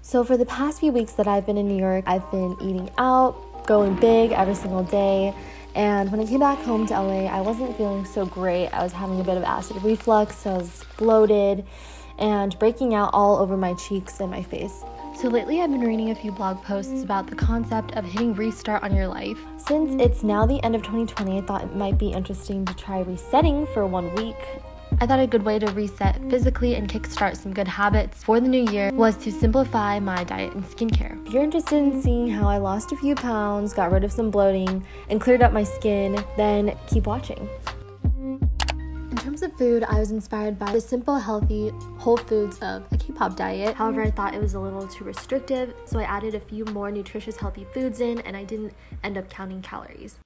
So for the past few weeks that I've been in New York, I've been eating out, going big every single day. And when I came back home to LA, I wasn't feeling so great. I was having a bit of acid reflux, I was bloated, and breaking out all over my cheeks and my face. So lately I've been reading a few blog posts about the concept of hitting restart on your life. Since it's now the end of 2020, I thought it might be interesting to try resetting for 1 week. I thought a good way to reset physically and kickstart some good habits for the new year was to simplify my diet and skincare. If you're interested in seeing how I lost a few pounds, got rid of some bloating, and cleared up my skin, then keep watching. In terms of food, I was inspired by the simple, healthy whole foods of a K-pop diet. However, I thought it was a little too restrictive, so I added a few more nutritious, healthy foods in, and I didn't end up counting calories.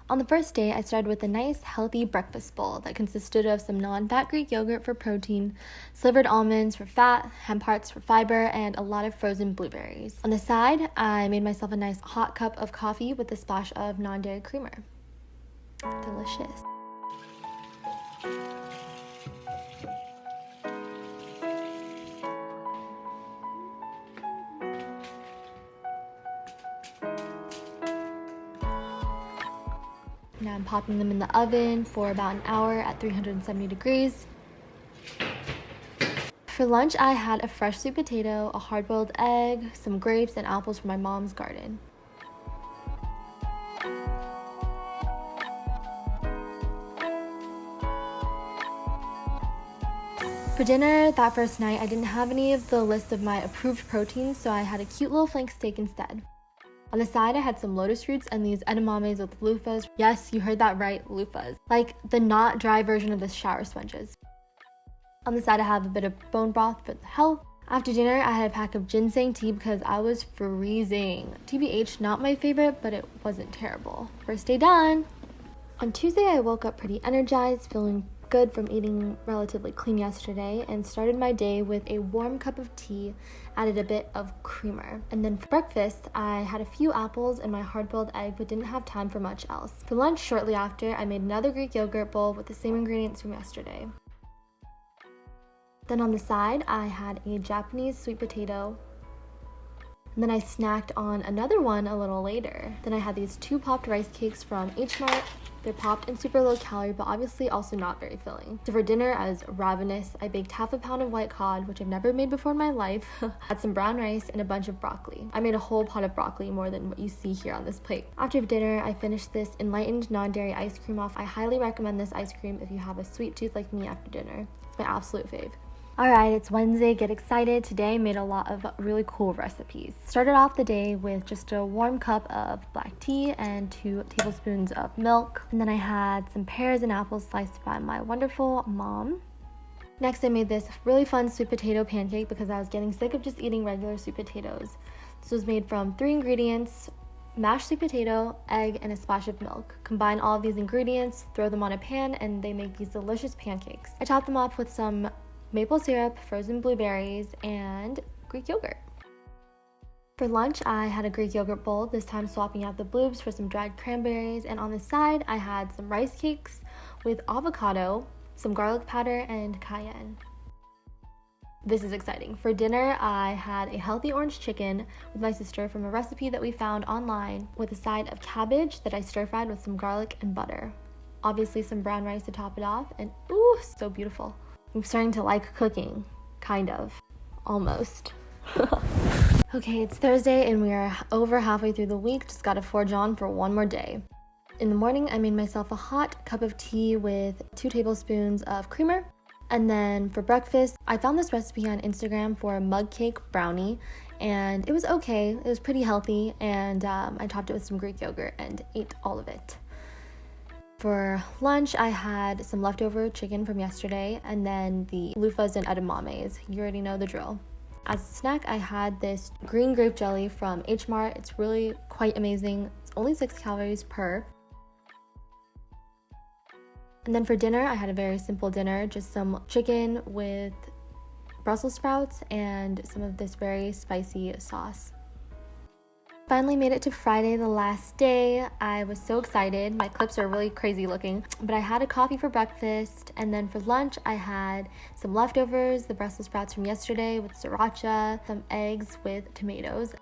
On the first day, I started with a nice, healthy breakfast bowl that consisted of some non-fat Greek yogurt for protein, slivered almonds for fat, hemp hearts for fiber, and a lot of frozen blueberries. On the side, I made myself a nice hot cup of coffee with a splash of non-dairy creamer. Delicious. Now I'm popping them in the oven for about an hour at 370 degrees. For lunch, I had a fresh sweet potato, a hard-boiled egg, some grapes, and apples from my mom's garden. For dinner that first night, I didn't have any of the list of my approved proteins, so I had a cute little flank steak instead. On the side, I had some lotus roots and these edamames with loofahs. Yes, you heard that right, loofahs. Like the not dry version of the shower sponges. On the side, I have a bit of bone broth for the health. After dinner, I had a pack of ginseng tea because I was freezing. TBH, not my favorite, but it wasn't terrible. First day done. On Tuesday, I woke up pretty energized, feeling good from eating relatively clean yesterday, and started my day with a warm cup of tea, added a bit of creamer. And then for breakfast, I had a few apples and my hard-boiled egg, but didn't have time for much else. For lunch, shortly after, I made another Greek yogurt bowl with the same ingredients from yesterday. Then on the side, I had a Japanese sweet potato. And then I snacked on another one a little later. Then I had these 2 popped rice cakes from H-Mart. They're popped and super low calorie, but obviously also not very filling. So for dinner, I was ravenous. I baked half a pound of white cod, which I've never made before in my life. Had some brown rice and a bunch of broccoli. I made a whole pot of broccoli, more than what you see here on this plate. After dinner, I finished this enlightened non-dairy ice cream off. I highly recommend this ice cream if you have a sweet tooth like me after dinner. It's my absolute fave. Alright, it's Wednesday, get excited. Today I made a lot of really cool recipes. Started off the day with just a warm cup of black tea and 2 tablespoons of milk. And then I had some pears and apples sliced by my wonderful mom. Next I made this really fun sweet potato pancake because I was getting sick of just eating regular sweet potatoes. This was made from 3 ingredients: mashed sweet potato, egg, and a splash of milk. Combine all of these ingredients, throw them on a pan, and they make these delicious pancakes. I topped them off with some maple syrup, frozen blueberries, and Greek yogurt. For lunch, I had a Greek yogurt bowl, this time swapping out the bloobs for some dried cranberries, and on the side, I had some rice cakes with avocado, some garlic powder, and cayenne. This is exciting. For dinner, I had a healthy orange chicken with my sister from a recipe that we found online with a side of cabbage that I stir-fried with some garlic and butter. Obviously some brown rice to top it off, and ooh, so beautiful. I'm starting to like cooking, kind of, almost. Okay, it's Thursday and we are over halfway through the week. Just gotta forge on for one more day. In the morning, I made myself a hot cup of tea with 2 tablespoons of creamer. And then for breakfast, I found this recipe on Instagram for a mug cake brownie, and it was okay. It was pretty healthy, and I topped it with some Greek yogurt and ate all of it. For lunch, I had some leftover chicken from yesterday, and then the loofahs and edamames. You already know the drill. As a snack, I had this green grape jelly from H-Mart. It's really quite amazing. It's only 6 calories per. And then for dinner, I had a very simple dinner, just some chicken with Brussels sprouts and some of this very spicy sauce. Finally made it to Friday, the last day. I was so excited. My clips are really crazy looking, but I had a coffee for breakfast, and then for lunch I had some leftovers, the Brussels sprouts from yesterday with sriracha, some eggs with tomatoes.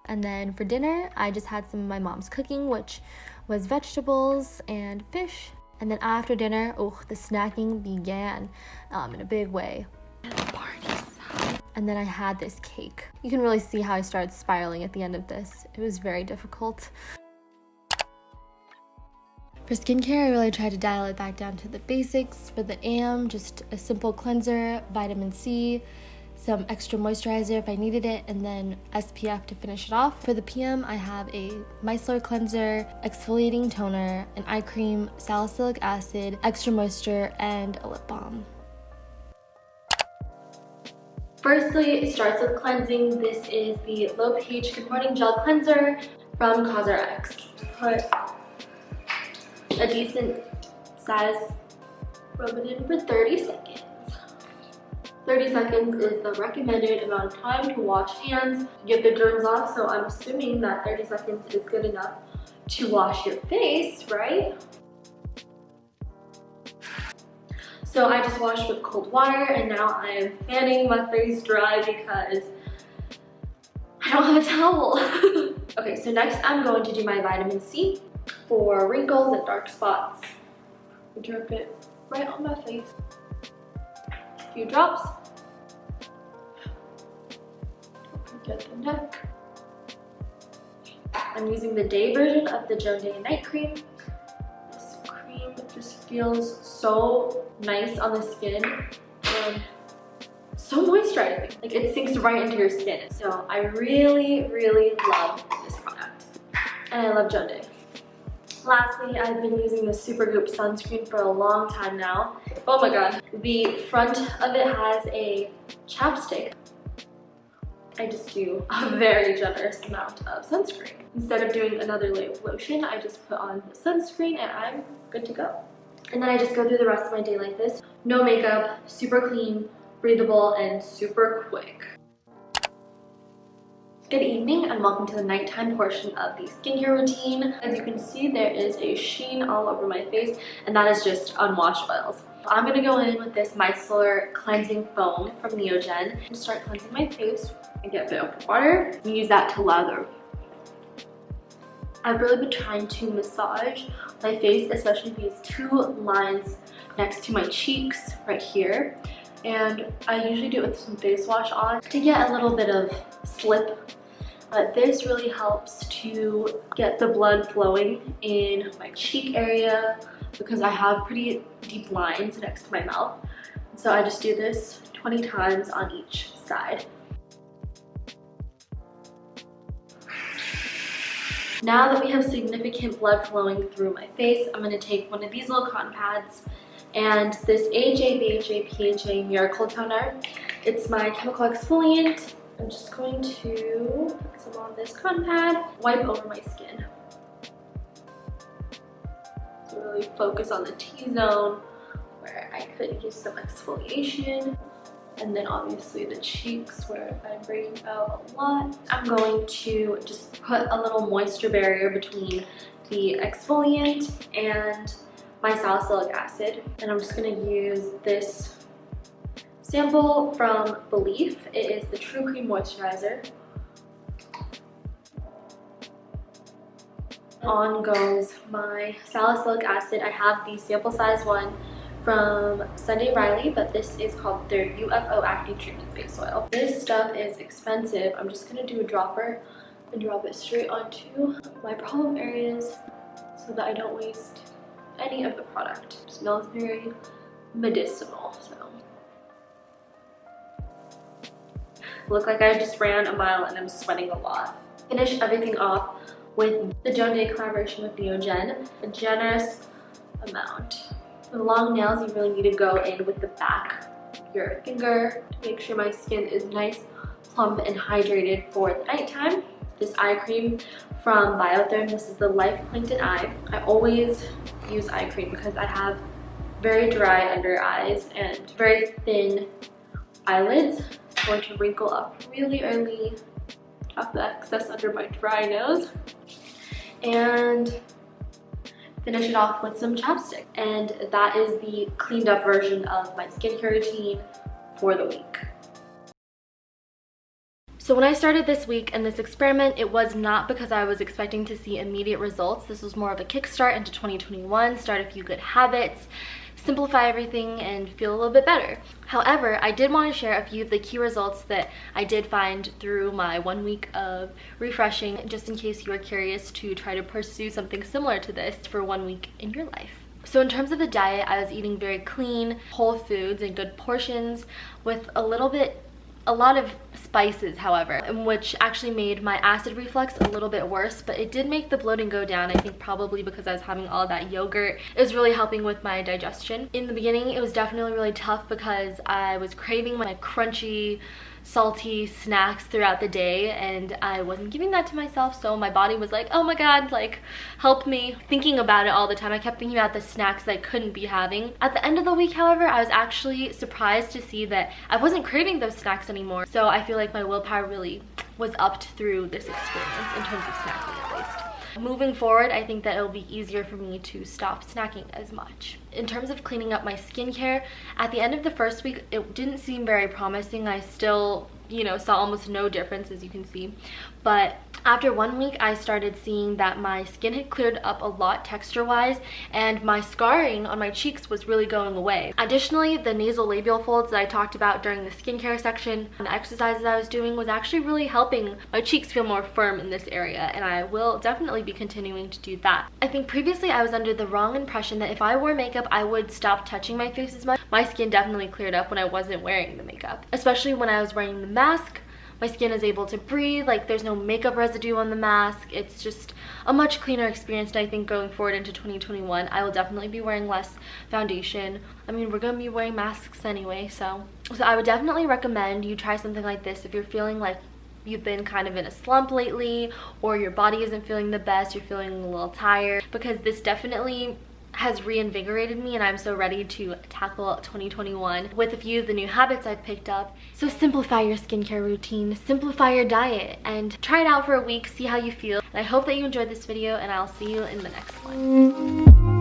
And then for dinner, I just had some of my mom's cooking, which was vegetables and fish. And then after dinner, the snacking began in a big way. And then I had this cake. You can really see how I started spiraling at the end of this. It was very difficult. For skincare, I really tried to dial it back down to the basics. For the AM, just a simple cleanser, vitamin C, some extra moisturizer if I needed it, and then SPF to finish it off. For the PM, I have a micellar cleanser, exfoliating toner, an eye cream, salicylic acid, extra moisture, and a lip balm. Firstly, it starts with cleansing. This is the Low pH Good Morning Gel Cleanser from COSRX. Put a decent size, rub it in for 30 seconds. 30 seconds is the recommended amount of time to wash hands, get the germs off, so I'm assuming that 30 seconds is good enough to wash your face, right? So I just washed with cold water, and now I am fanning my face dry because I don't have a towel. Okay, so next I'm going to do my vitamin C for wrinkles and dark spots. Drip it right on my face. A few drops. Don't forget the neck. I'm using the day version of the Joan Day and Night Cream. It just feels so nice on the skin and so moisturizing. Like, it sinks right into your skin. So I really, really love this product. And I love Joan Day. Lastly, I've been using the Supergoop sunscreen for a long time now. Oh my god. The front of it has a chapstick. I just do a very generous amount of sunscreen. Instead of doing another layer of lotion, I just put on the sunscreen and I'm good to go. And then I just go through the rest of my day like this. No makeup, super clean, breathable, and super quick. Good evening and welcome to the nighttime portion of the skincare routine. As you can see, there is a sheen all over my face, and that is just unwashed oils. I'm gonna go in with this Micellar cleansing foam from Neogen and start cleansing my face. I get a bit of water and use that to lather. I've really been trying to massage my face, especially these two lines next to my cheeks right here. And I usually do it with some face wash on to get a little bit of slip. But this really helps to get the blood flowing in my cheek area because I have pretty deep lines next to my mouth. So I just do this 20 times on each side. Now that we have significant blood flowing through my face, I'm going to take one of these little cotton pads and this AHA/BHA/PHA Miracle Toner. It's my chemical exfoliant. I'm just going to put some on this cotton pad, wipe over my skin. So really focus on the T-zone where I could use some exfoliation. And then obviously the cheeks where I'm breaking out a lot. I'm going to just put a little moisture barrier between the exfoliant and my salicylic acid. And I'm just gonna use this sample from Belief. It is the True Cream Moisturizer. On goes my salicylic acid. I have the sample size one from Sunday Riley, but this is called their UFO Acne Treatment Face Oil. This stuff is expensive. I'm just gonna do a dropper and drop it straight onto my problem areas so that I don't waste any of the product. It smells very medicinal, so. Look like I just ran a mile and I'm sweating a lot. Finish everything off with the Joan Day collaboration with Neogen, a generous amount. For long nails, you really need to go in with the back of your finger to make sure my skin is nice, plump, and hydrated for the nighttime. This eye cream from Biotherm, this is the Life Plankton Eye. I always use eye cream because I have very dry under eyes and very thin eyelids. It's going to wrinkle up really early off the excess under my dry nose. And finish it off with some chapstick. And that is the cleaned up version of my skincare routine for the week. So when I started this week and this experiment, it was not because I was expecting to see immediate results. This was more of a kickstart into 2021, start a few good habits, simplify everything, and feel a little bit better. However, I did want to share a few of the key results that I did find through my 1 week of refreshing, just in case you are curious to try to pursue something similar to this for 1 week in your life. So in terms of the diet, I was eating very clean, whole foods in good portions with a lot of spices, however, which actually made my acid reflux a little bit worse, but it did make the bloating go down. I think probably because I was having all that yogurt. It was really helping with my digestion. In the beginning, it was definitely really tough because I was craving my crunchy, salty snacks throughout the day, and I wasn't giving that to myself, so my body was like, oh my god, like, help me. Thinking about it all the time, I kept thinking about the snacks that I couldn't be having. At the end of the week, however, I was actually surprised to see that I wasn't craving those snacks anymore, so I feel like my willpower really was upped through this experience in terms of snacking, at least. Moving forward, I think that it'll be easier for me to stop snacking as much. In terms of cleaning up my skincare, at the end of the first week, it didn't seem very promising. I still, saw almost no difference, as you can see. But after 1 week, I started seeing that my skin had cleared up a lot texture-wise, and my scarring on my cheeks was really going away. Additionally, the nasolabial folds that I talked about during the skincare section and the exercises I was doing was actually really helping my cheeks feel more firm in this area, and I will definitely be continuing to do that. I think previously I was under the wrong impression that if I wore makeup, I would stop touching my face as much. My skin definitely cleared up when I wasn't wearing the makeup, especially when I was wearing the mask. My skin is able to breathe, like there's no makeup residue on the mask. It's just a much cleaner experience, and I think going forward into 2021, I will definitely be wearing less foundation. I mean, we're gonna be wearing masks anyway, so I would definitely recommend you try something like this if you're feeling like you've been kind of in a slump lately, or your body isn't feeling the best, you're feeling a little tired, because this definitely has reinvigorated me, and I'm so ready to tackle 2021 with a few of the new habits I've picked up. So simplify your skincare routine, simplify your diet, and try it out for a week, see how you feel. And I hope that you enjoyed this video, and I'll see you in the next one.